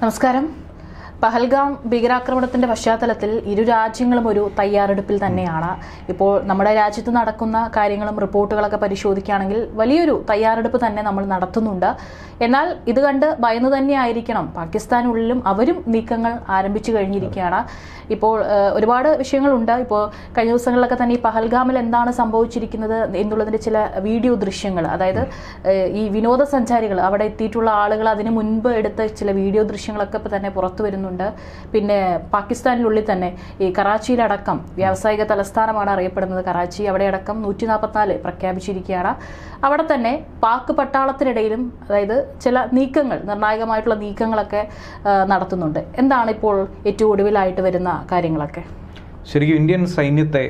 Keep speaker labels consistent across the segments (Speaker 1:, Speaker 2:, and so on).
Speaker 1: നമസ്കാരം. പഹൽഗാം ഭീകരാക്രമണത്തിന്റെ പശ്ചാത്തലത്തിൽ ഇരു രാജ്യങ്ങളും ഒരു തയ്യാറെടുപ്പിൽ തന്നെയാണ്. ഇപ്പോൾ നമ്മുടെ രാജ്യത്ത് നടക്കുന്ന കാര്യങ്ങളും റിപ്പോർട്ടുകളൊക്കെ പരിശോധിക്കുകയാണെങ്കിൽ വലിയൊരു തയ്യാറെടുപ്പ് തന്നെ നമ്മൾ നടത്തുന്നുണ്ട്. എന്നാൽ ഇത് കണ്ട് ഭയന്ന് തന്നെയായിരിക്കണം പാകിസ്ഥാനുള്ളിലും അവരും നീക്കങ്ങൾ ആരംഭിച്ചു കഴിഞ്ഞിരിക്കുകയാണ്. ഇപ്പോൾ ഒരുപാട് വിഷയങ്ങളുണ്ട്. ഇപ്പോൾ കഴിഞ്ഞ ദിവസങ്ങളിലൊക്കെ തന്നെ ഈ പഹൽഗാമിൽ എന്താണ് സംഭവിച്ചിരിക്കുന്നത് എന്നുള്ളതിൻ്റെ ചില വീഡിയോ ദൃശ്യങ്ങൾ, അതായത് ഈ വിനോദസഞ്ചാരികൾ അവിടെ എത്തിയിട്ടുള്ള ആളുകൾ അതിന് മുൻപ് എടുത്ത ചില വീഡിയോ ദൃശ്യങ്ങളൊക്കെ ഇപ്പോൾ തന്നെ പുറത്തു വരുന്നുണ്ട്. പിന്നെ പാകിസ്ഥാനിനുള്ളിൽ തന്നെ ഈ കറാച്ചിയിലടക്കം വ്യാവസായിക തലസ്ഥാനമാണ് അറിയപ്പെടുന്നത് കറാച്ചി, അവിടെ അടക്കം 144 പ്രഖ്യാപിച്ചിരിക്കുകയാണ്. അവിടെ തന്നെ പാക് പട്ടാളത്തിനിടയിലും അതായത് ചില നീക്കങ്ങൾ, നിർണായകമായിട്ടുള്ള നീക്കങ്ങളൊക്കെ നടത്തുന്നുണ്ട്. എന്താണ് ഇപ്പോൾ ഏറ്റവും ഒടുവിലായിട്ട് വരുന്ന കാര്യങ്ങളൊക്കെ?
Speaker 2: ശരിക്കും ഇന്ത്യൻ സൈന്യത്തെ,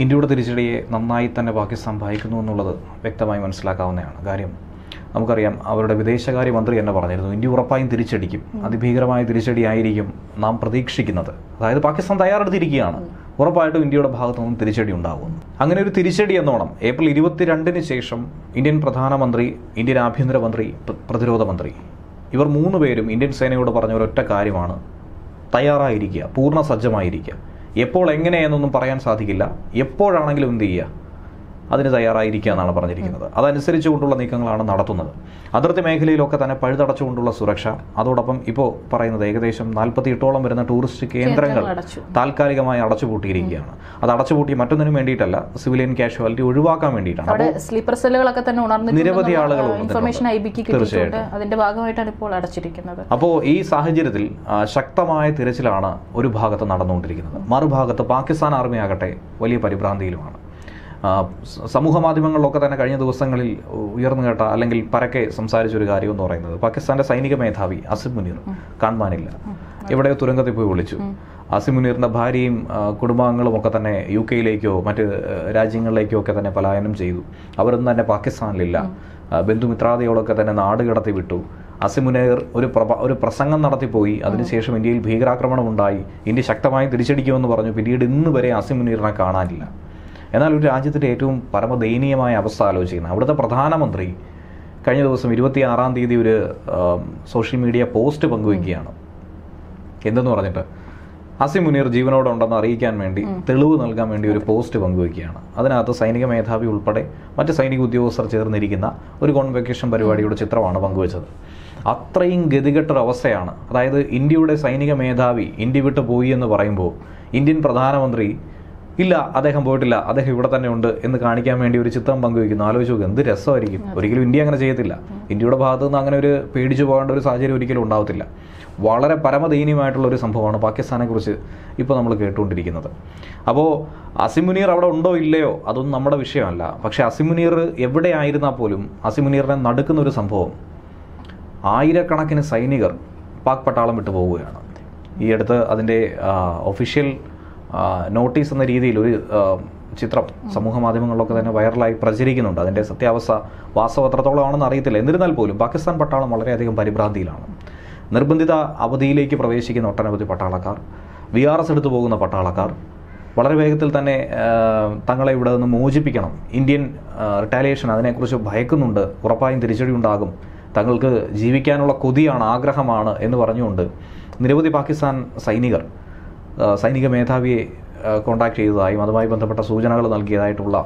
Speaker 2: ഇന്ത്യയുടെ തിരിച്ചടിയെ നന്നായി തന്നെ പാകിസ്ഥാൻ ഭയക്കുന്നു എന്നുള്ളത് വ്യക്തമായി മനസ്സിലാക്കാവുന്നതാണ്. കാര്യം നമുക്കറിയാം, അവരുടെ വിദേശകാര്യമന്ത്രി തന്നെ പറഞ്ഞിരുന്നു, ഇന്ത്യ ഉറപ്പായും തിരിച്ചടിക്കും, അതിഭീകരമായ തിരിച്ചടിയായിരിക്കും നാം പ്രതീക്ഷിക്കുന്നത്. അതായത് പാകിസ്ഥാൻ തയ്യാറെടുത്തിരിക്കുകയാണ്, ഉറപ്പായിട്ടും ഇന്ത്യയുടെ ഭാഗത്തു നിന്നും തിരിച്ചടി ഉണ്ടാകും. അങ്ങനെ ഒരു തിരിച്ചടി എന്നോണം ഏപ്രിൽ 22 ശേഷം ഇന്ത്യൻ പ്രധാനമന്ത്രി, ഇന്ത്യൻ ആഭ്യന്തരമന്ത്രി, പ്രതിരോധ മന്ത്രി, ഇവർ 3 പേരും ഇന്ത്യൻ സേനയോട് പറഞ്ഞ ഒരൊറ്റ കാര്യമാണ്, തയ്യാറായിരിക്കുക, പൂർണ്ണ സജ്ജമായിരിക്കുക. എപ്പോൾ എങ്ങനെയെന്നൊന്നും പറയാൻ സാധിക്കില്ല, എപ്പോഴാണെങ്കിലും എന്ത് ചെയ്യുക, അതിന് തയ്യാറായിരിക്കുക എന്നാണ് പറഞ്ഞിരിക്കുന്നത്. അതനുസരിച്ചുകൊണ്ടുള്ള നീക്കങ്ങളാണ് നടത്തുന്നത്. അതിർത്തി മേഖലയിലൊക്കെ തന്നെ പഴുതടച്ചുകൊണ്ടുള്ള സുരക്ഷ, അതോടൊപ്പം ഇപ്പോൾ പറയുന്നത് ഏകദേശം 48ഓളം വരുന്ന ടൂറിസ്റ്റ് കേന്ദ്രങ്ങൾ താൽക്കാലികമായി അടച്ചുപൂട്ടിയിരിക്കുകയാണ്. അത് അടച്ചുപൂട്ടി മറ്റൊന്നിനും വേണ്ടിയിട്ടല്ല, സിവിലിയൻ കാഷ്വാലിറ്റി ഒഴിവാക്കാൻ വേണ്ടിയിട്ടാണ്.
Speaker 1: സ്ലീപ്പർ സെല്ലുകളൊക്കെ തന്നെ
Speaker 2: നിരവധി ആളുകൾ
Speaker 1: തീർച്ചയായിട്ടും അതിന്റെ ഭാഗമായിട്ടാണ് ഇപ്പോൾ അടച്ചിരിക്കുന്നത്.
Speaker 2: അപ്പോൾ ഈ സാഹചര്യത്തിൽ ശക്തമായ തിരച്ചിലാണ് ഒരു ഭാഗത്ത് നടന്നുകൊണ്ടിരിക്കുന്നത്. മറുഭാഗത്ത് പാകിസ്ഥാൻ ആർമി ആകട്ടെ വലിയ പരിഭ്രാന്തിയിലുമാണ്. സമൂഹ മാധ്യമങ്ങളിലൊക്കെ തന്നെ കഴിഞ്ഞ ദിവസങ്ങളിൽ ഉയർന്നു കേട്ട അല്ലെങ്കിൽ പരക്കെ സംസാരിച്ചൊരു കാര്യം എന്ന് പറയുന്നത്, പാകിസ്ഥാന്റെ സൈനിക മേധാവി അസിം മുനീർ കാണുവാനില്ല, എവിടെയോ തുരങ്കത്തിൽ പോയി വിളിച്ചു. അസിം മുനീറിന്റെ ഭാര്യയും കുടുംബാംഗങ്ങളും ഒക്കെ തന്നെ UK-യിലേക്കോ മറ്റ് രാജ്യങ്ങളിലേക്കോ ഒക്കെ തന്നെ പലായനം ചെയ്തു. അവരൊന്നും തന്നെ പാകിസ്ഥാനിലില്ല. ബന്ധുമിത്രാദികളൊക്കെ തന്നെ നാട് കടത്തി വിട്ടു. അസിം മുനീർ ഒരു പ്രസംഗം നടത്തിപ്പോയി. അതിനുശേഷം ഇന്ത്യയിൽ ഭീകരാക്രമണം ഉണ്ടായി, ഇന്ത്യ ശക്തമായി തിരിച്ചടിക്കുമെന്ന് പറഞ്ഞു. പിന്നീട് ഇന്ന് വരെ അസിം മുനീറിനെ കാണാനില്ല. എന്നാൽ ഒരു രാജ്യത്തിൻ്റെ ഏറ്റവും പരമദയനീയമായ അവസ്ഥ ആലോചിക്കുന്നത്, അവിടുത്തെ പ്രധാനമന്ത്രി കഴിഞ്ഞ ദിവസം 26-ാം തീയതി ഒരു സോഷ്യൽ മീഡിയ പോസ്റ്റ് പങ്കുവയ്ക്കുകയാണ്. എന്തെന്ന് പറഞ്ഞിട്ട്, അസിം മുനീർ ജീവനോടെ ഉണ്ടെന്ന് അറിയിക്കാൻ വേണ്ടി, തെളിവ് നൽകാൻ വേണ്ടി ഒരു പോസ്റ്റ് പങ്കുവയ്ക്കുകയാണ്. അതിനകത്ത് സൈനിക മേധാവി ഉൾപ്പെടെ മറ്റ് സൈനിക ഉദ്യോഗസ്ഥർ ചേർന്നിരിക്കുന്ന ഒരു കോൺവെക്കേഷൻ പരിപാടിയുടെ ചിത്രമാണ് പങ്കുവച്ചത്. അത്രയും ഗതികെട്ടൊരവസ്ഥയാണ്. അതായത് ഇന്ത്യയുടെ സൈനിക മേധാവി ഇന്ത്യ വിട്ട് പോയി എന്ന് പറയുമ്പോൾ ഇന്ത്യൻ പ്രധാനമന്ത്രി ഇല്ല, അദ്ദേഹം പോയിട്ടില്ല, അദ്ദേഹം ഇവിടെ തന്നെ ഉണ്ട് എന്ന് കാണിക്കാൻ വേണ്ടി ഒരു ചിത്രം പങ്കുവയ്ക്കുന്നു. ആലോചിച്ച് നോക്കുക, എന്ത് രസമായിരിക്കും. ഒരിക്കലും ഇന്ത്യ അങ്ങനെ ചെയ്യത്തില്ല. ഇന്ത്യയുടെ ഭാഗത്തു നിന്ന് അങ്ങനെ ഒരു പേടിച്ചു പോകേണ്ട ഒരു സാഹചര്യം ഒരിക്കലും ഉണ്ടാവത്തില്ല. വളരെ പരമദയനീയമായിട്ടുള്ള ഒരു സംഭവമാണ് പാകിസ്ഥാനെക്കുറിച്ച് ഇപ്പോൾ നമ്മൾ കേട്ടുകൊണ്ടിരിക്കുന്നത്. അപ്പോൾ അസിം മുനീർ അവിടെ ഉണ്ടോ ഇല്ലയോ അതൊന്നും നമ്മുടെ വിഷയമല്ല. പക്ഷേ അസിം മുനീർ എവിടെയായിരുന്നാൽ പോലും അസിം മുനീറിനെ നടുക്കുന്ന ഒരു സംഭവം, ആയിരക്കണക്കിന് സൈനികർ പാക് പട്ടാളം വിട്ടു പോവുകയാണ്. ഈ അടുത്ത് അതിൻ്റെ ഒഫീഷ്യൽ നോട്ടീസ് എന്ന രീതിയിൽ ഒരു ചിത്രം സമൂഹ മാധ്യമങ്ങളിലൊക്കെ തന്നെ വൈറലായി പ്രചരിക്കുന്നുണ്ട്. അതിൻ്റെ സത്യാവസ്ഥ വാസ്തവം എത്രത്തോളമാണെന്ന് അറിയത്തില്ല. എന്നിരുന്നാൽ പോലും പാകിസ്ഥാൻ പട്ടാളം വളരെയധികം പരിഭ്രാന്തിയിലാണ്. നിർബന്ധിത അവധിയിലേക്ക് പ്രവേശിക്കുന്ന ഒട്ടനവധി പട്ടാളക്കാർ, VRS എടുത്തു പോകുന്ന പട്ടാളക്കാർ വളരെ വേഗത്തിൽ തന്നെ തങ്ങളെ ഇവിടെ നിന്ന് മോചിപ്പിക്കണം, ഇന്ത്യൻ റിട്ടാലിയേഷൻ അതിനെക്കുറിച്ച് ഭയക്കുന്നുണ്ട്, ഉറപ്പായും തിരിച്ചടി ഉണ്ടാകും, തങ്ങൾക്ക് ജീവിക്കാനുള്ള കൊതിയാണ്, ആഗ്രഹമാണ് എന്ന് പറഞ്ഞുകൊണ്ട് നിരവധി പാകിസ്ഥാൻ സൈനിക മേധാവിയെ കോൺടാക്ട് ചെയ്തതായും അതുമായി ബന്ധപ്പെട്ട സൂചനകൾ നൽകിയതായിട്ടുള്ള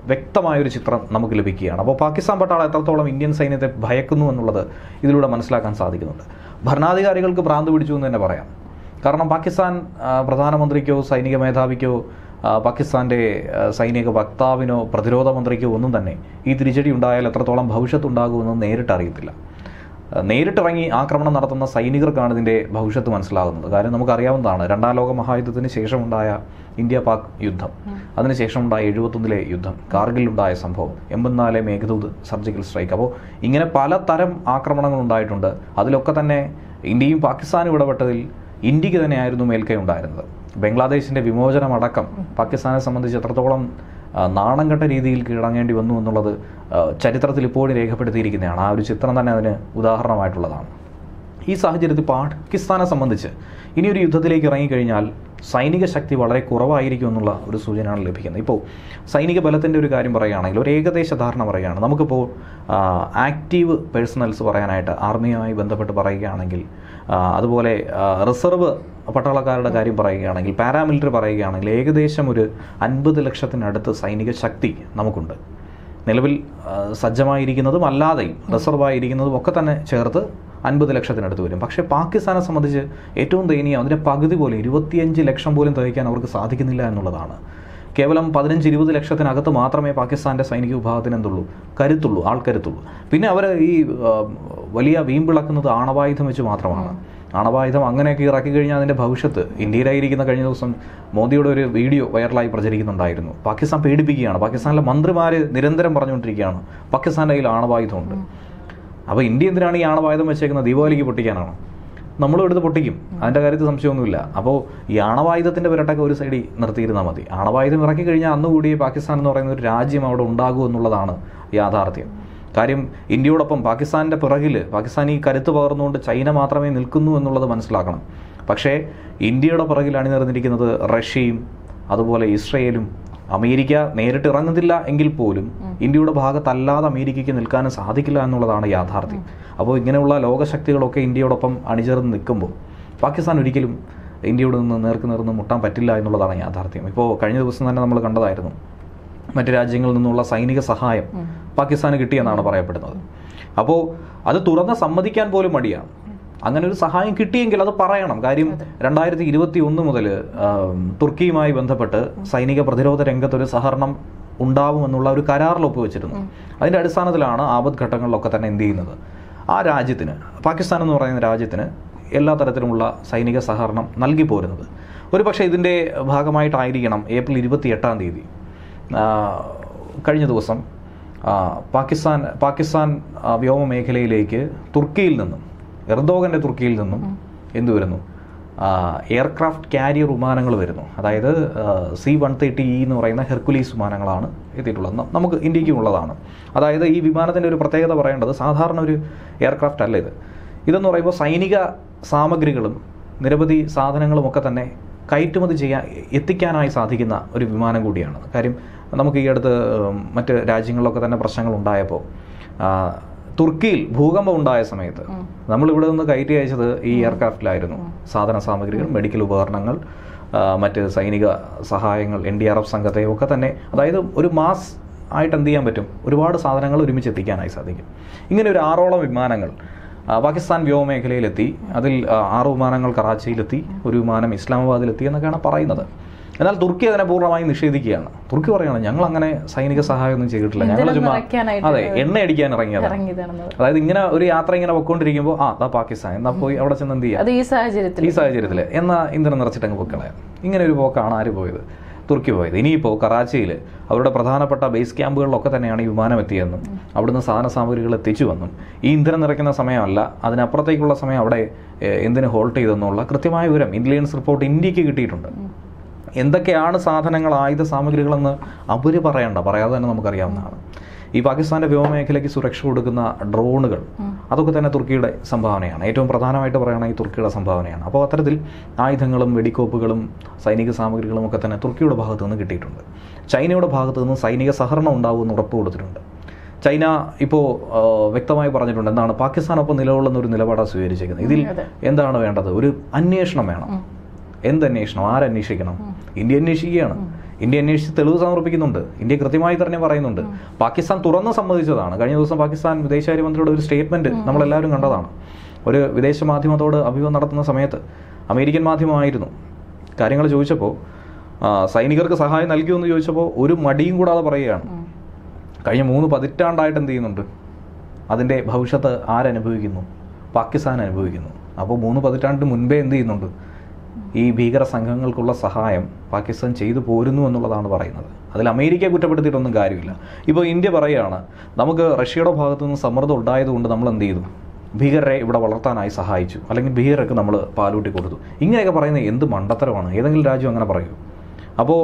Speaker 2: വ്യക്തമായൊരു ചിത്രം നമുക്ക് ലഭിക്കുകയാണ്. അപ്പോൾ പാകിസ്ഥാൻ പട്ടാളം എത്രത്തോളം ഇന്ത്യൻ സൈന്യത്തെ ഭയക്കുന്നു എന്നുള്ളത് ഇതിലൂടെ മനസ്സിലാക്കാൻ സാധിക്കുന്നുണ്ട്. ഭരണാധികാരികൾക്ക് ഭ്രാന്ത് പിടിച്ചു എന്ന് തന്നെ പറയാം. കാരണം പാകിസ്ഥാൻ പ്രധാനമന്ത്രിക്കോ സൈനിക മേധാവിക്കോ പാകിസ്ഥാൻ്റെ സൈനിക വക്താവിനോ പ്രതിരോധ മന്ത്രിക്കോ ഒന്നും തന്നെ ഈ തിരിച്ചടി ഉണ്ടായാൽ എത്രത്തോളം ഭവിഷ്യത്തുണ്ടാകുമെന്ന് നേരിട്ട് അറിയത്തില്ല. നേരിട്ടിറങ്ങി ആക്രമണം നടത്തുന്ന സൈനികർക്കാണ് ഇതിൻ്റെ ഭവിഷ്യത്ത് മനസ്സിലാകുന്നത്. കാര്യം നമുക്കറിയാവുന്നതാണ്, 2ാം ലോക മഹായുദ്ധത്തിന് ശേഷമുണ്ടായ ഇന്ത്യ പാക് യുദ്ധം, അതിനുശേഷമുണ്ടായ 71-ലെ യുദ്ധം, കാർഗിലുണ്ടായ സംഭവം, 84-ലെ മേഘദൂത് സർജിക്കൽ സ്ട്രൈക്ക്. അപ്പോൾ ഇങ്ങനെ പലതരം ആക്രമണങ്ങൾ ഉണ്ടായിട്ടുണ്ട്. അതിലൊക്കെ തന്നെ ഇന്ത്യയും പാകിസ്ഥാനും ഇടപെട്ടതിൽ ഇന്ത്യക്ക് തന്നെയായിരുന്നു മേൽക്കൈ ഉണ്ടായിരുന്നത്. ബംഗ്ലാദേശിൻ്റെ വിമോചനമടക്കം പാകിസ്ഥാനെ സംബന്ധിച്ച് എത്രത്തോളം നാണം കെട്ട രീതിയിൽ കീഴടങ്ങേണ്ടി വന്നു എന്നുള്ളത് ചരിത്രത്തിൽ ഇപ്പോഴും രേഖപ്പെടുത്തിയിരിക്കുന്നതാണ്. ആ ഒരു ചിത്രം തന്നെ അതിന് ഉദാഹരണമായിട്ടുള്ളതാണ്. ഈ സാഹചര്യത്തിൽ പാകിസ്ഥാനെ സംബന്ധിച്ച് ഇനിയൊരു യുദ്ധത്തിലേക്ക് ഇറങ്ങിക്കഴിഞ്ഞാൽ സൈനിക ശക്തി വളരെ കുറവായിരിക്കും എന്നുള്ള ഒരു സൂചനയാണ് ലഭിക്കുന്നത്. ഇപ്പോൾ സൈനിക ബലത്തിൻ്റെ ഒരു കാര്യം പറയുകയാണെങ്കിൽ ഒരു ഏകദേശ ധാരണ പറയുകയാണ്. നമുക്കിപ്പോൾ ആക്റ്റീവ് പേഴ്സണൽസ് പറയാനായിട്ട് ആർമിയുമായി ബന്ധപ്പെട്ട് പറയുകയാണെങ്കിൽ, അതുപോലെ റിസർവ് പട്ടാളക്കാരുടെ കാര്യം പറയുകയാണെങ്കിൽ, പാരാമിലിറ്ററി പറയുകയാണെങ്കിൽ ഏകദേശം ഒരു 50 ലക്ഷത്തിനടുത്ത് സൈനിക ശക്തി നമുക്കുണ്ട്. നിലവിൽ സജ്ജമായിരിക്കുന്നതും അല്ലാതെയും റിസർവായിരിക്കുന്നതും ഒക്കെ തന്നെ ചേർത്ത് 50 ലക്ഷത്തിനടുത്ത് വരും. പക്ഷേ പാകിസ്ഥാനെ സംബന്ധിച്ച് ഏറ്റവും ദയനീയം അതിൻ്റെ പകുതി പോലും 25 ലക്ഷം പോലും തികയ്ക്കാൻ അവർക്ക് സാധിക്കുന്നില്ല എന്നുള്ളതാണ്. കേവലം 15-20 ലക്ഷത്തിനകത്ത് മാത്രമേ പാകിസ്ഥാൻ്റെ സൈനിക വിഭാഗത്തിന് എന്തുള്ളൂ, കരുത്തുള്ളൂ, ആൾക്കരുത്തുള്ളൂ. പിന്നെ അവർ ഈ വലിയ വീമ്പിളക്കുന്നത് ആണവായുധം വെച്ച് മാത്രമാണ്. ആണവായുധം അങ്ങനെയൊക്കെ ഇറക്കി കഴിഞ്ഞാൽ അതിൻ്റെ ഭവിഷ്യത്ത് ഇന്ത്യയിലായിരിക്കുന്ന കഴിഞ്ഞ ദിവസം മോദിയുടെ ഒരു വീഡിയോ വൈറലായി പ്രചരിക്കുന്നുണ്ടായിരുന്നു. പാകിസ്ഥാൻ പേടിപ്പിക്കുകയാണ്. പാകിസ്ഥാനിലെ മന്ത്രിമാർ നിരന്തരം പറഞ്ഞുകൊണ്ടിരിക്കുകയാണ് പാകിസ്ഥാൻ്റെ കയ്യിൽ ആണവായുധമുണ്ട്. അപ്പോൾ ഇന്ത്യ എന്തിനാണ് ഈ ആണവായുധം വെച്ചേക്കുന്നത്? ദീപാവലിക്ക് പൊട്ടിക്കാനാണ്. നമ്മളും എടുത്ത് പൊട്ടിക്കും, അതിൻ്റെ കാര്യത്തിൽ സംശയമൊന്നുമില്ല. അപ്പോൾ ഈ ആണവായുധത്തിൻ്റെ പുരട്ടൊക്കെ ഒരു സൈഡിൽ നിർത്തിയിരുന്നാൽ മതി. ആണവായുധം ഇറക്കി കഴിഞ്ഞാൽ അന്നുകൂടി പാകിസ്ഥാൻ എന്ന് പറയുന്ന ഒരു രാജ്യം അവിടെ ഉണ്ടാകും എന്നുള്ളതാണ് യാഥാർത്ഥ്യം. കാര്യം ഇന്ത്യയോടൊപ്പം പാകിസ്ഥാൻ്റെ പിറകിൽ പാകിസ്ഥാൻ ഈ കരുത്ത് പകർന്നുകൊണ്ട് ചൈന മാത്രമേ നിൽക്കുന്നു എന്നുള്ളത് മനസ്സിലാക്കണം. പക്ഷേ ഇന്ത്യയുടെ പിറകിൽ അണിനിരന്നിരിക്കുന്നത് റഷ്യയും അതുപോലെ ഇസ്രയേലും. അമേരിക്ക നേരിട്ട് ഇറങ്ങുന്നില്ല എങ്കിൽ പോലും ഇന്ത്യയുടെ ഭാഗത്തല്ലാതെ അമേരിക്കയ്ക്ക് നിൽക്കാനും സാധിക്കില്ല എന്നുള്ളതാണ് യാഥാർത്ഥ്യം. അപ്പോൾ ഇങ്ങനെയുള്ള ലോകശക്തികളൊക്കെ ഇന്ത്യയോടൊപ്പം അണിചേർന്ന് നിൽക്കുമ്പോൾ പാകിസ്ഥാൻ ഒരിക്കലും ഇന്ത്യയോട് നിന്ന് നേർക്കുനേർന്ന് മുട്ടാൻ പറ്റില്ല എന്നുള്ളതാണ് യാഥാർത്ഥ്യം. ഇപ്പോൾ കഴിഞ്ഞ ദിവസം തന്നെ നമ്മൾ കണ്ടതായിരുന്നു, മറ്റ് രാജ്യങ്ങളിൽ നിന്നുള്ള സൈനിക സഹായം പാകിസ്ഥാന് കിട്ടിയെന്നാണ് പറയപ്പെടുന്നത്. അപ്പോൾ അത് തുറന്ന് സമ്മതിക്കാൻ പോലും മടിയാണ്. അങ്ങനെ ഒരു സഹായം കിട്ടിയെങ്കിൽ അത് പറയണം. കാര്യം 2021 മുതൽ തുർക്കിയുമായി ബന്ധപ്പെട്ട് സൈനിക പ്രതിരോധ രംഗത്തൊരു സഹകരണം ഉണ്ടാവുമെന്നുള്ള ഒരു കരാറിൽ ഒപ്പുവെച്ചിരുന്നു. അതിൻ്റെ അടിസ്ഥാനത്തിലാണ് ആപത് ഘട്ടങ്ങളിലൊക്കെ തന്നെ എന്ത് ചെയ്യുന്നത്, ആ രാജ്യത്തിന്, പാകിസ്ഥാൻ എന്ന് പറയുന്ന രാജ്യത്തിന് എല്ലാ തരത്തിലുമുള്ള സൈനിക സഹകരണം നൽകി പോരുന്നത്. ഒരു പക്ഷേ ഇതിൻ്റെ ഭാഗമായിട്ടായിരിക്കണം ഏപ്രിൽ 28-ാം തീയതി കഴിഞ്ഞ ദിവസം പാകിസ്ഥാൻ വ്യോമ മേഖലയിലേക്ക് തുർക്കിയിൽ നിന്നും, എർദോഗൻ്റെ തുർക്കിയിൽ നിന്നും എന്തു വരുന്നു, എയർക്രാഫ്റ്റ് കാരിയർ വിമാനങ്ങൾ വരുന്നു. അതായത് C-130E എന്ന് പറയുന്ന ഹെർക്കുലീസ് വിമാനങ്ങളാണ് എത്തിയിട്ടുള്ളത്. നമുക്ക് ഇന്ത്യക്കും ഉള്ളതാണ്. അതായത് ഈ വിമാനത്തിൻ്റെ ഒരു പ്രത്യേകത പറയേണ്ടത് സാധാരണ ഒരു എയർക്രാഫ്റ്റ് അല്ല ഇതെന്ന് പറയുമ്പോൾ സൈനിക സാമഗ്രികളും നിരവധി സാധനങ്ങളും ഒക്കെ തന്നെ കയറ്റുമതി എത്തിക്കാനായി സാധിക്കുന്ന ഒരു വിമാനം കൂടിയാണ്. കാര്യം നമുക്ക് ഈ അടുത്ത് മറ്റ് രാജ്യങ്ങളിലൊക്കെ തന്നെ പ്രശ്നങ്ങൾ ഉണ്ടായപ്പോൾ തുർക്കിയിൽ ഭൂകമ്പം ഉണ്ടായ സമയത്ത് നമ്മളിവിടെ നിന്ന് കയറ്റി അയച്ചത് ഈ എയർക്രാഫ്റ്റിലായിരുന്നു. സാധന സാമഗ്രികൾ, മെഡിക്കൽ ഉപകരണങ്ങൾ, മറ്റ് സൈനിക സഹായങ്ങൾ, NDRF സംഘത്തെയും ഒക്കെ തന്നെ, അതായത് ഒരു മാസ് ആയിട്ട് എന്ത് ചെയ്യാൻ പറ്റും, ഒരുപാട് സാധനങ്ങൾ ഒരുമിച്ച് എത്തിക്കാനായി സാധിക്കും. ഇങ്ങനെ ഒരു 6ഓളം വിമാനങ്ങൾ പാകിസ്ഥാൻ വ്യോമമേഖലയിലെത്തി. അതിൽ 6 വിമാനങ്ങൾ കറാച്ചിയിലെത്തി, ഒരു വിമാനം ഇസ്ലാമാബാദിലെത്തി എന്നൊക്കെയാണ് പറയുന്നത്. എന്നാൽ തുർക്കി അതിനെ പൂർണ്ണമായും നിഷേധിക്കുകയാണ്. തുർക്കി പറയുകയാണ്, ഞങ്ങൾ അങ്ങനെ സൈനിക സഹായമൊന്നും ചെയ്തിട്ടില്ല, ഞങ്ങൾ ചുമ്മാ എണ്ണ അടിക്കാൻ ഇറങ്ങിയതാണ്. അതായത് ഇങ്ങനെ ഒരു യാത്ര ഇങ്ങനെ പൊയ്ക്കൊണ്ടിരിക്കുമ്പോൾ അതാ പാകിസ്ഥാൻ, എന്നാ പോയി അവിടെ ചെന്ന് എന്ത് ചെയ്യാം, ഈ സാഹചര്യത്തിൽ എന്നാ ഇന്ധനം നിറച്ചിട്ട് അങ്ങ് പൊക്കളയാം. ഇങ്ങനെ ഒരു പോക്കാണ് ആര് പോയത്, തുർക്കി പോയത്. ഇനിയിപ്പോൾ കറാച്ചിയിൽ അവരുടെ പ്രധാനപ്പെട്ട ബേസ് ക്യാമ്പുകളിലൊക്കെ തന്നെയാണ് ഈ വിമാനം എത്തിയതെന്നും അവിടുന്ന് സാധന സാമഗ്രികൾ എത്തിച്ചു വന്നും ഈ ഇന്ധനം നിറയ്ക്കുന്ന സമയമല്ല, അതിനപ്പുറത്തേക്കുള്ള സമയം അവിടെ എന്തിന് ഹോൾട്ട് ചെയ്തെന്നുള്ള കൃത്യമായ വിവരം ഇന്റലിജൻസ് റിപ്പോർട്ട് ഇന്ത്യക്ക് കിട്ടിയിട്ടുണ്ട്. എന്തൊക്കെയാണ് സാധനങ്ങൾ, ആയുധ സാമഗ്രികളെന്ന് അവർ പറയാതെ തന്നെ നമുക്കറിയാവുന്നതാണ്. ഈ പാകിസ്ഥാൻ്റെ വ്യോമമേഖലയ്ക്ക് സുരക്ഷ കൊടുക്കുന്ന ഡ്രോണുകൾ, അതൊക്കെ തന്നെ തുർക്കിയുടെ സംഭാവനയാണ്. ഏറ്റവും പ്രധാനമായിട്ട് പറയുകയാണെങ്കിൽ തുർക്കിയുടെ സംഭാവനയാണ്. അപ്പോൾ അത്തരത്തിൽ ആയുധങ്ങളും വെടിക്കോപ്പുകളും സൈനിക സാമഗ്രികളും ഒക്കെ തന്നെ തുർക്കിയുടെ ഭാഗത്തു നിന്ന് കിട്ടിയിട്ടുണ്ട്. ചൈനയുടെ ഭാഗത്തു നിന്ന് സൈനിക സഹകരണം ഉണ്ടാവുമെന്ന് ഉറപ്പ് കൊടുത്തിട്ടുണ്ട്. ചൈന ഇപ്പോൾ വ്യക്തമായി പറഞ്ഞിട്ടുണ്ട് എന്താണ്, പാകിസ്ഥാനൊപ്പം നിലകൊള്ളുന്ന ഒരു നിലപാടാണ് സ്വീകരിച്ചിരിക്കുന്നത്. ഇതിൽ എന്താണ് വേണ്ടത്, ഒരു അന്വേഷണം വേണം. എന്തന്വേഷണം, ആരന്വേഷിക്കണം? ഇന്ത്യ അന്വേഷിക്കുകയാണ്. ഇന്ത്യ അന്വേഷിച്ച് തെളിവ് സമർപ്പിക്കുന്നുണ്ട്. ഇന്ത്യ കൃത്യമായി തന്നെ പറയുന്നുണ്ട്. പാകിസ്ഥാൻ തുറന്ന് സമ്മതിച്ചതാണ്. കഴിഞ്ഞ ദിവസം പാകിസ്ഥാൻ വിദേശകാര്യമന്ത്രിയുടെ ഒരു സ്റ്റേറ്റ്മെന്റ് നമ്മളെല്ലാവരും കണ്ടതാണ്. ഒരു വിദേശ മാധ്യമത്തോട് അഭിമുഖം നടത്തുന്ന സമയത്ത്, അമേരിക്കൻ മാധ്യമമായിരുന്നു, കാര്യങ്ങൾ ചോദിച്ചപ്പോൾ സൈനികർക്ക് സഹായം നൽകിയെന്ന് ചോദിച്ചപ്പോൾ ഒരു മടിയും കൂടാതെ പറയുകയാണ്, കഴിഞ്ഞ 3 പതിറ്റാണ്ടായിട്ട് എന്ത് ചെയ്യുന്നുണ്ട്, അതിൻ്റെ ഭവിഷ്യത്ത് ആരനുഭവിക്കുന്നു, പാകിസ്ഥാൻ അനുഭവിക്കുന്നു. അപ്പോൾ 3 പതിറ്റാണ്ടിന് മുൻപേ എന്ത് ചെയ്യുന്നുണ്ട്, ഈ ഭീകര സംഘങ്ങൾക്കുള്ള സഹായം പാകിസ്ഥാൻ ചെയ്തു പോരുന്നു എന്നുള്ളതാണ് പറയുന്നത്. അതിൽ അമേരിക്കയെ കുറ്റപ്പെടുത്തിയിട്ടൊന്നും കാര്യമില്ല. ഇപ്പോൾ ഇന്ത്യ പറയുകയാണ്, നമുക്ക് റഷ്യയുടെ ഭാഗത്തു നിന്ന് സമ്മർദ്ദം ഉണ്ടായതുകൊണ്ട് നമ്മൾ എന്ത് ചെയ്തു, ഭീകരരെ ഇവിടെ വളർത്താനായി സഹായിച്ചു, അല്ലെങ്കിൽ ഭീകരർക്ക് നമ്മൾ പാലൂട്ടി കൊടുത്തു. ഇങ്ങനെയൊക്കെ പറയുന്നത് എന്ത് മണ്ടത്തരമാണ്? ഏതെങ്കിലും രാജ്യം അങ്ങനെ പറയൂ? അപ്പോൾ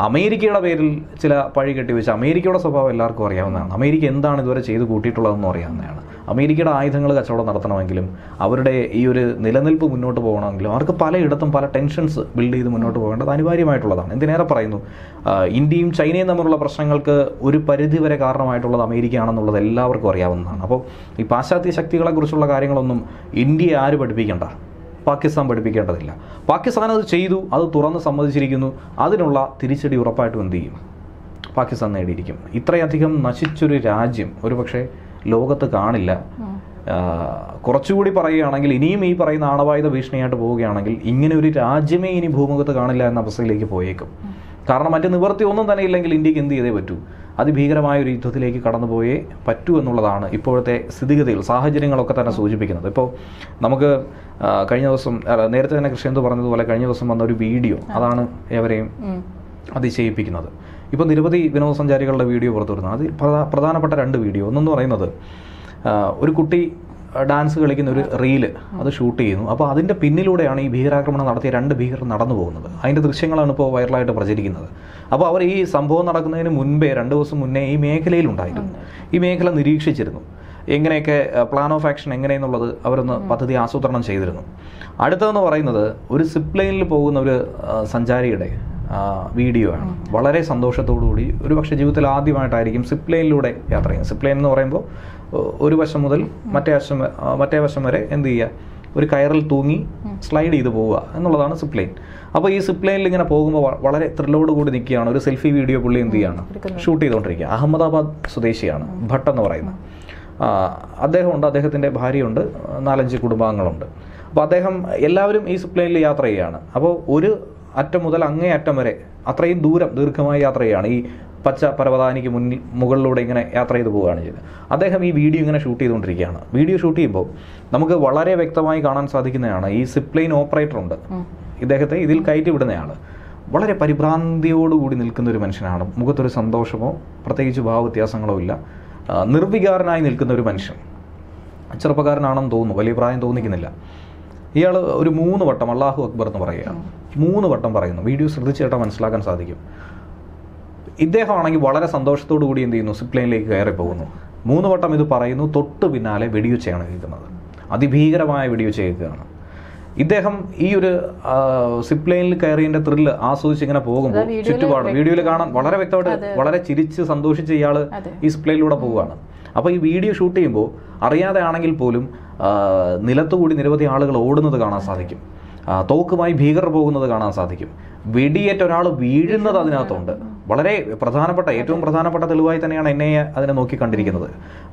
Speaker 2: അമേരിക്കയുടെ പേരിൽ ചില പഴി കെട്ടിവെച്ച്, അമേരിക്കയുടെ സ്വഭാവം എല്ലാവർക്കും അറിയാവുന്നതാണ്. അമേരിക്ക എന്താണ് ഇതുവരെ ചെയ്ത് കൂട്ടിയിട്ടുള്ളതെന്നും അറിയാവുന്നതാണ്. അമേരിക്കയുടെ ആയുധങ്ങൾ കച്ചവടം നടത്തണമെങ്കിലും അവരുടെ ഈ ഒരു നിലനിൽപ്പ് മുന്നോട്ട് പോകണമെങ്കിലും അവർക്ക് പലയിടത്തും പല ടെൻഷൻസ് ബിൽഡ് ചെയ്ത് മുന്നോട്ട് പോകേണ്ടത് അനിവാര്യമായിട്ടുള്ളതാണ്. എന്തിനേറെ പറയുന്നു, ഇന്ത്യയും ചൈനയും തമ്മിലുള്ള പ്രശ്നങ്ങൾക്ക് ഒരു പരിധിവരെ കാരണമായിട്ടുള്ളത് അമേരിക്കയാണെന്നുള്ളത് എല്ലാവർക്കും അറിയാവുന്നതാണ്. അപ്പോൾ ഈ പാശ്ചാത്യ ശക്തികളെക്കുറിച്ചുള്ള കാര്യങ്ങളൊന്നും ഇന്ത്യയെ ആര് പഠിപ്പിക്കേണ്ട, പാകിസ്ഥാൻ പഠിപ്പിക്കേണ്ടതില്ല. പാകിസ്ഥാൻ അത് ചെയ്തു, അത് തുറന്ന് സമ്മതിച്ചിരിക്കുന്നു. അതിനുള്ള തിരിച്ചടി ഉറപ്പായിട്ടും എന്ത് ചെയ്യും, പാകിസ്ഥാൻ നേടിയിരിക്കും. ഇത്രയധികം നശിച്ചൊരു രാജ്യം ഒരുപക്ഷെ ലോകത്ത് കാണില്ല. കുറച്ചുകൂടി പറയുകയാണെങ്കിൽ ഇനിയും ഈ പറയുന്ന ആണവായുധ ഭീഷണിയായിട്ട് പോവുകയാണെങ്കിൽ ഇങ്ങനെ ഒരു രാജ്യമേ ഇനി ഭൂമുഖത്ത് കാണില്ല എന്ന അവസ്ഥയിലേക്ക് പോയേക്കും. കാരണം മറ്റ് നിവൃത്തി ഒന്നും തന്നെ ഇല്ലെങ്കിൽ ഇന്ത്യക്ക് എന്ത് ചെയ്തേ പറ്റൂ, അതിഭീകരമായ ഒരു യുദ്ധത്തിലേക്ക് കടന്നുപോയേ പറ്റൂ എന്നുള്ളതാണ് ഇപ്പോഴത്തെ സ്ഥിതിഗതികൾ, സാഹചര്യങ്ങളൊക്കെ തന്നെ സൂചിപ്പിക്കുന്നത്. ഇപ്പോൾ നമുക്ക് കഴിഞ്ഞ ദിവസം നേരത്തെ തന്നെ കൃഷ്ണേന്ദു പറഞ്ഞതുപോലെ കഴിഞ്ഞ ദിവസം വന്ന ഒരു വീഡിയോ അതാണ് ഏവരെയും അതിശയിപ്പിക്കുന്നത്. ഇപ്പോൾ നിരവധി വിനോദസഞ്ചാരികളുടെ വീഡിയോ പുറത്തു വരുന്നത്. അതിൽ പ്രധാനപ്പെട്ട 2 വീഡിയോ. ഒന്നെന്ന് പറയുന്നത് ഒരു കുട്ടി ഡാൻസ് കളിക്കുന്ന ഒരു റീല് അത് ഷൂട്ട് ചെയ്യുന്നു. അപ്പോൾ അതിൻ്റെ പിന്നിലൂടെയാണ് ഈ ഭീകരാക്രമണം നടത്തിയ 2 ഭീകരർ നടന്നു പോകുന്നത്. അതിൻ്റെ ദൃശ്യങ്ങളാണ് ഇപ്പോൾ വൈറലായിട്ട് പ്രചരിക്കുന്നത്. അപ്പോൾ അവർ ഈ സംഭവം നടക്കുന്നതിന് മുൻപേ 2 ദിവസം മുന്നേ ഈ മേഖലയിലുണ്ടായിരുന്നു. ഈ മേഖല നിരീക്ഷിച്ചിരുന്നു. എങ്ങനെയൊക്കെ പ്ലാൻ ഓഫ് ആക്ഷൻ എങ്ങനെയെന്നുള്ളത് അവരൊന്ന് പദ്ധതി ആസൂത്രണം ചെയ്തിരുന്നു. അടുത്തതെന്ന് പറയുന്നത് ഒരു സിപ്പ് ലൈനിൽ പോകുന്ന ഒരു സഞ്ചാരിയുടെ വീഡിയോ ആണ്. വളരെ സന്തോഷത്തോടുകൂടി ഒരു പക്ഷേ ജീവിതത്തിൽ ആദ്യമായിട്ടായിരിക്കും സിപ്പ് ലൈനിലൂടെ യാത്ര ചെയ്യുന്നത്. സിപ്പ് ലൈൻ എന്ന് പറയുമ്പോൾ ഒരു വശം മുതൽ മറ്റേ വശം വരെ എന്ത് ചെയ്യുക, ഒരു കയറിൽ തൂങ്ങി സ്ലൈഡ് ചെയ്ത് പോവുക എന്നുള്ളതാണ് സിപ്പ് ലൈൻ. അപ്പോൾ ഈ സിപ്പ് ലൈനിൽ ഇങ്ങനെ പോകുമ്പോൾ വളരെ ത്രില്ലോട് കൂടി നിൽക്കുകയാണ്. ഒരു സെൽഫി വീഡിയോ പുള്ളി എന്ത് ചെയ്യാണ്, ഷൂട്ട് ചെയ്തുകൊണ്ടിരിക്കുക. അഹമ്മദാബാദ് സ്വദേശിയാണ്, ഭട്ട് എന്ന് പറയുന്നത്. അദ്ദേഹമുണ്ട്, അദ്ദേഹത്തിൻ്റെ ഭാര്യയുണ്ട്, 4-5 കുടുംബാംഗങ്ങളുണ്ട്. അപ്പോൾ അദ്ദേഹം എല്ലാവരും ഈ സിപ്പ് ലൈനിൽ യാത്ര ചെയ്യുകയാണ്. അപ്പോൾ ഒരു അറ്റം മുതൽ അങ്ങേ അറ്റം വരെ അത്രയും ദൂരം ദീർഘമായി യാത്ര ചെയ്യുകയാണ്. ഈ പച്ച പർവ്വതാനിക്ക് മുകളിലൂടെ ഇങ്ങനെ യാത്ര ചെയ്ത് പോവുകയാണ് ചെയ്തത്. അദ്ദേഹം ഈ വീഡിയോ ഇങ്ങനെ ഷൂട്ട് ചെയ്തുകൊണ്ടിരിക്കുകയാണ്. വീഡിയോ ഷൂട്ട് ചെയ്യുമ്പോൾ നമുക്ക് വളരെ വ്യക്തമായി കാണാൻ സാധിക്കുന്നതാണ് ഈ സിപ്പ് ലൈൻ ഓപ്പറേറ്റർ ഉണ്ട്, ഇദ്ദേഹത്തെ ഇതിൽ കയറ്റി വിടുന്നയാൾ വളരെ പരിഭ്രാന്തിയോടുകൂടി നിൽക്കുന്ന ഒരു മനുഷ്യനാണ്. മുഖത്തൊരു സന്തോഷമോ പ്രത്യേകിച്ച് ഭാവവ്യത്യാസങ്ങളോ ഇല്ല. നിർവികാരനായി നിൽക്കുന്ന ഒരു മനുഷ്യൻ. ചെറുപ്പക്കാരനാണെന്ന് തോന്നുന്നു, വലിയ പ്രായം തോന്നിക്കുന്നില്ല. ഇയാൾ ഒരു 3 വട്ടം അല്ലാഹു അക്ബർ എന്ന് പറയുകയാണ്. 3 വട്ടം പറയുന്നു. വീഡിയോ ശ്രദ്ധിച്ച് കേട്ടാൽ മനസ്സിലാക്കാൻ സാധിക്കും. ഇദ്ദേഹമാണെങ്കിൽ വളരെ സന്തോഷത്തോടു കൂടി എന്ത് ചെയ്യുന്നു, സിപ്പ് ലൈനിലേക്ക് കയറി പോകുന്നു. 3 വട്ടം ഇത് പറയുന്നു. തൊട്ട് പിന്നാലെ വെടിവെച്ചാണ് കേൾക്കുന്നത്. അതിഭീകരമായ വെടിവെച്ച് കേൾക്കുകയാണ്. ഇദ്ദേഹം ഈ ഒരു സിപ്പ് ലൈനിൽ കയറിയതിൻ്റെ ത്രില്ല് ആസ്വദിച്ച് ഇങ്ങനെ പോകുമ്പോൾ ചുറ്റുപാടും വീഡിയോയിൽ കാണാൻ വളരെ വ്യക്തമായിട്ട് വളരെ ചിരിച്ച് സന്തോഷിച്ച് ഇയാൾ ഈ സിപ്പ് ലൈനിലൂടെ പോവുകയാണ്. അപ്പോൾ ഈ വീഡിയോ ഷൂട്ട് ചെയ്യുമ്പോൾ അറിയാതെ ആണെങ്കിൽ പോലും നിലത്തുകൂടി നിരവധി ആളുകൾ ഓടുന്നത് കാണാൻ സാധിക്കും. തോക്കുമായി ഭീകരർ പോകുന്നത് കാണാൻ സാധിക്കും. വെടിയേറ്റ ഒരാൾ വീഴുന്നത് അതിനകത്തുണ്ട്. വളരെ പ്രധാനപ്പെട്ട ഏറ്റവും പ്രധാനപ്പെട്ട തെളിവായി തന്നെയാണ് എന്നെ അതിനെ നോക്കിക്കണ്ടിരിക്കുന്നത്.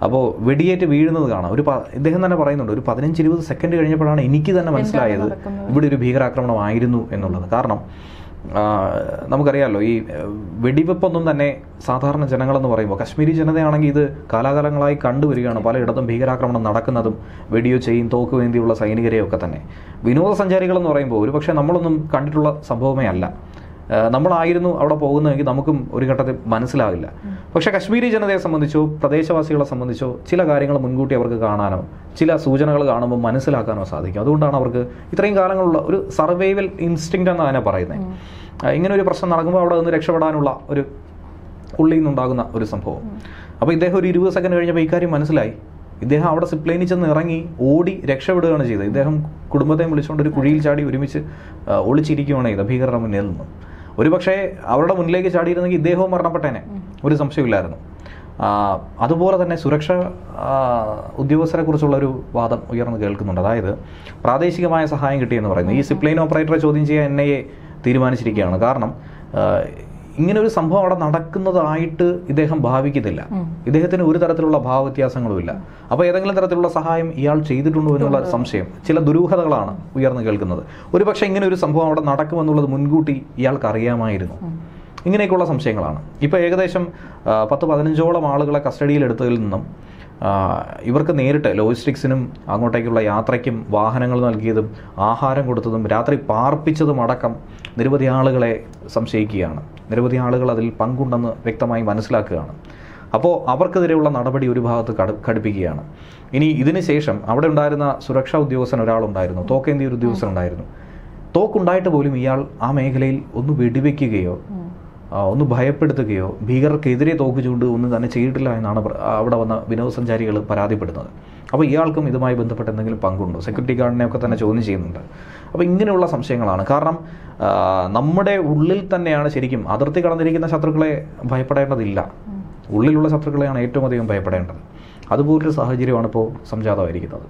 Speaker 2: അപ്പോൾ വെടിയേറ്റ് വീഴുന്നത് കാണാം. ഇദ്ദേഹം തന്നെ പറയുന്നുണ്ട്, ഒരു 15-20 സെക്കൻഡ് കഴിഞ്ഞപ്പോഴാണ് എനിക്ക് തന്നെ മനസ്സിലായത് ഇവിടെ ഒരു ഭീകരാക്രമണമായിരുന്നു എന്നുള്ളത്. കാരണം നമുക്കറിയാമല്ലോ, ഈ വെടിവെപ്പൊന്നും തന്നെ സാധാരണ ജനങ്ങളെന്ന് പറയുമ്പോൾ കശ്മീരി ജനതയാണെങ്കിൽ ഇത് കാലാകാലങ്ങളായി കണ്ടുവരികയാണ്. പലയിടത്തും ഭീകരാക്രമണം നടക്കുന്നതും വെടിയോ ചെയ്യും തോക്ക് വേണ്ടിയുള്ള സൈനികരെയൊക്കെ തന്നെ. വിനോദസഞ്ചാരികളെന്ന് പറയുമ്പോൾ ഒരുപക്ഷെ നമ്മളൊന്നും കണ്ടിട്ടുള്ള സംഭവമേ അല്ല. നമ്മളായിരുന്നു അവിടെ പോകുന്നതെങ്കിൽ നമുക്കും ഒരു ഘട്ടത്തിൽ മനസ്സിലാകില്ല. പക്ഷേ കശ്മീരി ജനതയെ സംബന്ധിച്ചോ പ്രദേശവാസികളെ സംബന്ധിച്ചോ ചില കാര്യങ്ങൾ മുൻകൂട്ടി അവർക്ക് കാണാനോ ചില സൂചനകൾ കാണുമ്പോൾ മനസ്സിലാക്കാനോ സാധിക്കും. അതുകൊണ്ടാണ് അവർക്ക് ഇത്രയും കാലങ്ങളുള്ള ഒരു സർവൈവൽ ഇൻസ്റ്റിങ്ക്റ്റ് എന്നാണ് അതിനെ പറയുന്നത്. ഇങ്ങനെ ഒരു പ്രശ്നം നടക്കുമ്പോൾ അവിടെ നിന്ന് രക്ഷപ്പെടാനുള്ള ഒരു ഉള്ളിൽ നിന്നുണ്ടാകുന്ന ഒരു സംഭവം. അപ്പോൾ ഇദ്ദേഹം ഒരു 20 സെക്കൻഡ് കഴിഞ്ഞപ്പോൾ ഈ കാര്യം മനസ്സിലായി. ഇദ്ദേഹം അവിടെ സിപ്പ് ലൈനിൽ ചെന്ന് ഇറങ്ങി ഓടി രക്ഷപ്പെടുകയാണ് ചെയ്തത്. ഇദ്ദേഹം കുടുംബത്തെയും വിളിച്ചുകൊണ്ട് ഒരു കുഴിയിൽ ചാടി ഒരുമിച്ച് ഒളിച്ചിരിക്കുകയാണ് ചെയ്തത് ഭീകരരുടെ മുന്നിൽ നിന്നും. ഒരുപക്ഷെ അവരുടെ മുന്നിലേക്ക് ചാടിയിരുന്നെങ്കിൽ ഇദ്ദേഹവും മരണപ്പെട്ടേനെ, ഒരു സംശയമില്ലായിരുന്നു. അതുപോലെ തന്നെ സുരക്ഷാ ഉദ്യോഗസ്ഥരെ കുറിച്ചുള്ളൊരു വാദം ഉയർന്നു കേൾക്കുന്നുണ്ട്. അതായത് പ്രാദേശികമായ സഹായം കിട്ടിയെന്ന് പറയുന്നു. ഈ സിപ്പ് ലൈൻ ഓപ്പറേറ്ററെ ചോദ്യം ചെയ്യാൻ NIA തീരുമാനിച്ചിരിക്കുകയാണ്. കാരണം ഇങ്ങനെ ഒരു സംഭവം അവിടെ നടക്കുന്നതായിട്ട് ഇദ്ദേഹം ഭാവിക്കുന്നില്ല. ഇദ്ദേഹത്തിന് ഒരു തരത്തിലുള്ള ഭാവവ്യത്യാസങ്ങളുമില്ല. അപ്പോൾ ഏതെങ്കിലും തരത്തിലുള്ള സഹായം ഇയാൾ ചെയ്തിട്ടുണ്ടോ എന്നുള്ള സംശയം, ചില ദുരൂഹതകളാണ് ഉയർന്നു കേൾക്കുന്നത്. ഒരുപക്ഷെ ഇങ്ങനെ ഒരു സംഭവം അവിടെ നടക്കുമെന്നുള്ളത് മുൻകൂട്ടി ഇയാൾക്ക് അറിയാമായിരുന്നു. ഇങ്ങനെയൊക്കെയുള്ള സംശയങ്ങളാണ്. ഇപ്പോൾ ഏകദേശം 10-15ഓളം ആളുകളെ കസ്റ്റഡിയിലെടുത്തതിൽ നിന്നും ഇവർക്ക് നേരിട്ട് ലോജിസ്റ്റിക്സിനും അങ്ങോട്ടേക്കുള്ള യാത്രയ്ക്കും വാഹനങ്ങൾ നൽകിയതും ആഹാരം കൊടുത്തതും രാത്രി പാർപ്പിച്ചതും അടക്കം നിരവധി ആളുകളെ സംശയിക്കുകയാണ്. നിരവധി ആളുകൾ അതിൽ പങ്കുണ്ടെന്ന് വ്യക്തമായി മനസ്സിലാക്കുകയാണ്. അപ്പോൾ അവർക്കെതിരെയുള്ള നടപടി ഒരു ഭാഗത്ത് കടുപ്പിക്കുകയാണ്. ഇനി ഇതിന് ശേഷം അവിടെ ഉണ്ടായിരുന്ന സുരക്ഷാ ഉദ്യോഗസ്ഥൻ ഒരാളുണ്ടായിരുന്നു, തോക്കേന്തിയ ഒരു ഉദ്യോഗസ്ഥൻ ഉണ്ടായിരുന്നു. തോക്കുണ്ടായിട്ട് പോലും ഇയാൾ ആ മേഖലയിൽ ഒന്ന് വെടിവെക്കുകയോ ഒന്ന് ഭയപ്പെടുത്തുകയോ ഭീകരർക്കെതിരെ തോക്കുചൂണ്ട് ഒന്നും തന്നെ ചെയ്തിട്ടില്ല എന്നാണ് അവിടെ വന്ന വിനോദസഞ്ചാരികൾ പരാതിപ്പെടുന്നത്. അപ്പോൾ ഇയാൾക്കും ഇതുമായി ബന്ധപ്പെട്ട് എന്തെങ്കിലും പങ്കുണ്ടോ? സെക്യൂരിറ്റി ഗാർഡിനെയൊക്കെ തന്നെ ചോദ്യം ചെയ്യുന്നുണ്ട്. അപ്പോൾ ഇങ്ങനെയുള്ള സംശയങ്ങളാണ്. കാരണം നമ്മുടെ ഉള്ളിൽ തന്നെയാണ് ശരിക്കും അതിർത്തി കടന്നിരിക്കുന്ന ശത്രുക്കളെ ഭയപ്പെടേണ്ടതില്ല, ഉള്ളിലുള്ള ശത്രുക്കളെയാണ് ഏറ്റവും അധികം ഭയപ്പെടേണ്ടത്. അതുപോലൊരു സാഹചര്യമാണ് ഇപ്പോൾ സംജാതമായിരിക്കുന്നത്.